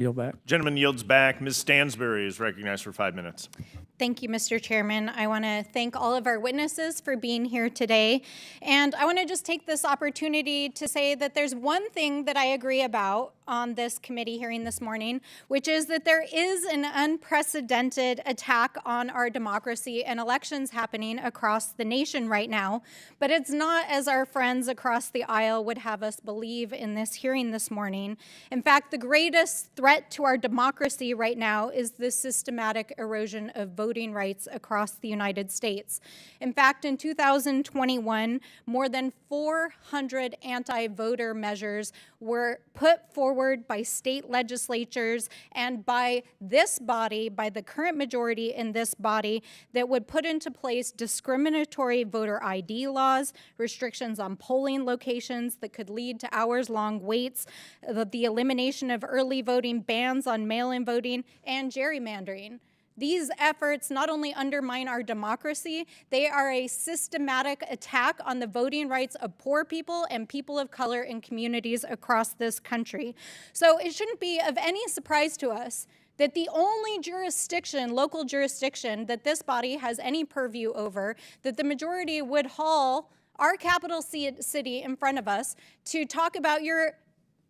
Yield back. Gentleman yields back. Ms. Stansbury is recognized for 5 minutes. Thank you, Mr. Chairman. I want to thank all of our witnesses for being here today. And I want to just take this opportunity to say that there's one thing that I agree about on this committee hearing this morning, which is that there is an unprecedented attack on our democracy and elections happening across the nation right now. But it's not as our friends across the aisle would have us believe in this hearing this morning. In fact, the greatest threat to our democracy right now is the systematic erosion of voting rights across the United States. In fact, in 2021, more than 400 anti-voter measures were put forward by state legislatures and by this body, by the current majority in this body, that would put into place discriminatory voter ID laws, restrictions on polling locations that could lead to hours-long waits, the elimination of early voting, bans on mail-in voting, and gerrymandering. These efforts not only undermine our democracy, they are a systematic attack on the voting rights of poor people and people of color in communities across this country. So it shouldn't be of any surprise to us that the only jurisdiction, local jurisdiction, that this body has any purview over, that the majority would haul our capital city in front of us to talk about your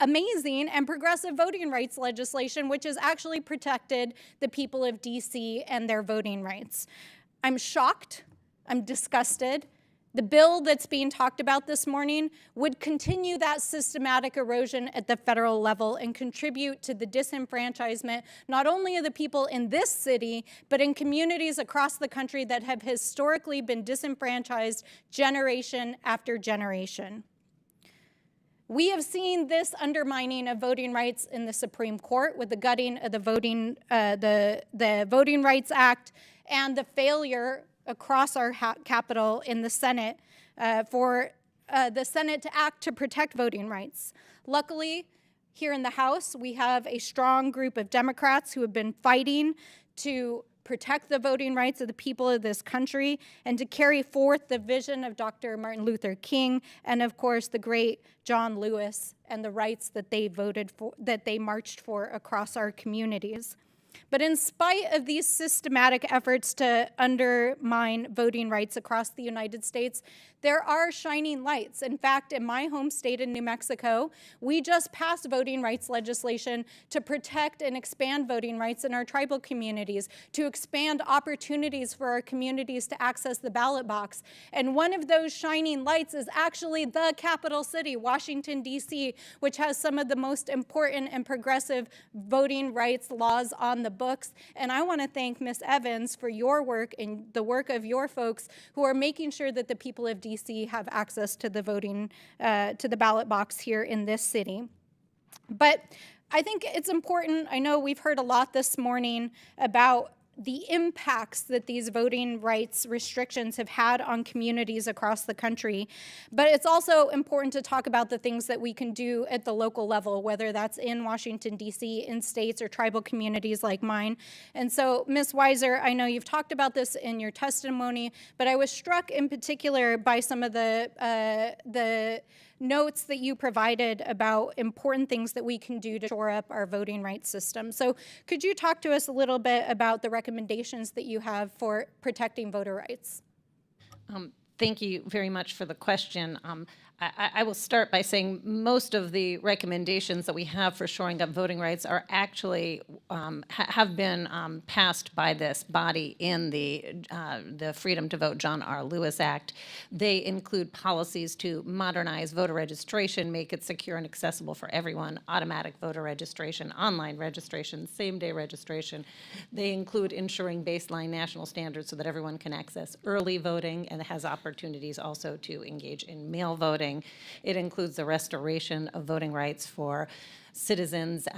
amazing and progressive voting rights legislation, which has actually protected the people of DC and their voting rights. I'm shocked, I'm disgusted. The bill that's being talked about this morning would continue that systematic erosion at the federal level and contribute to the disenfranchisement, not only of the people in this city, but in communities across the country that have historically been disenfranchised generation after generation. We have seen this undermining of voting rights in the Supreme Court with the gutting of the Voting Rights Act and the failure across our Capitol in the Senate for the Senate to act to protect voting rights. Luckily, here in the House, we have a strong group of Democrats who have been fighting to protect the voting rights of the people of this country and to carry forth the vision of Dr. Martin Luther King and, of course, the great John Lewis and the rights that they voted for, that they marched for across our communities. But in spite of these systematic efforts to undermine voting rights across the United States, there are shining lights. In fact, in my home state in New Mexico, we just passed voting rights legislation to protect and expand voting rights in our tribal communities, to expand opportunities for our communities to access the ballot box. And one of those shining lights is actually the capital city, Washington, D.C., which has some of the most important and progressive voting rights laws on the books. And I want to thank Ms. Evans for your work and the work of your folks who are making sure that the people of DC have access to the voting, to the ballot box here in this city. But I think it's important, I know we've heard a lot this morning about the impacts that these voting rights restrictions have had on communities across the country. But it's also important to talk about the things that we can do at the local level, whether that's in Washington, D.C., in states or tribal communities like mine. And so, Ms. Weiser, I know you've talked about this in your testimony, but I was struck in particular by some of the notes that you provided about important things that we can do to shore up our voting rights system. So could you talk to us a little bit about the recommendations that you have for protecting voter rights? Thank you very much for the question. I will start by saying most of the recommendations that we have for shoring up voting rights are actually have been passed by this body in the Freedom to Vote John R. Lewis Act. They include policies to modernize voter registration, make it secure and accessible for everyone, automatic voter registration, online registration, same-day registration. They include ensuring baseline national standards so that everyone can access early voting and has opportunities also to engage in mail voting. It includes the restoration of voting rights for citizens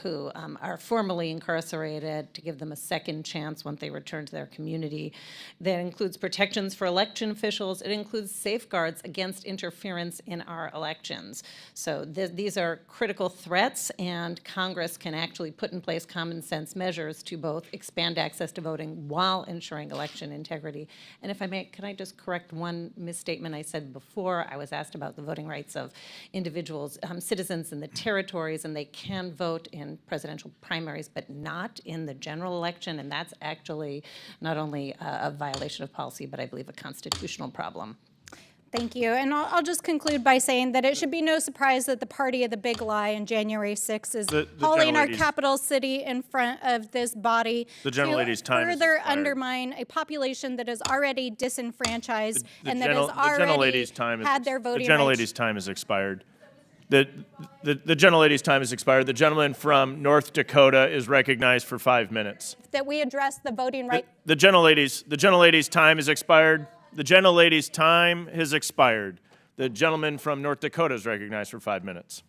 who are formerly incarcerated, to give them a second chance once they return to their community. That includes protections for election officials. It includes safeguards against interference in our elections. So these are critical threats, and Congress can actually put in place common sense measures to both expand access to voting while ensuring election integrity. And if I may, can I just correct one misstatement I said before? I was asked about the voting rights of individuals, citizens in the territories. primaries, and they can vote in presidential primaries, but not in the general election, and that's actually not only a violation of policy, but I believe a constitutional problem. Thank you. And I'll just conclude by saying that it should be no surprise that the party of the big lie on January 6th is hauling our capital city in front of this body The gentlelady's time is further expired. undermine a population that is already disenfranchised and that has The already gentlelady's time had their voting The rights. gentlelady's time is expired. The gentlelady's time is expired. The gentleman from North Dakota is recognized for 5 minutes. That we address the voting right. The gentlelady's time is expired. The gentlelady's time has expired. The gentleman from North Dakota is recognized for 5 minutes.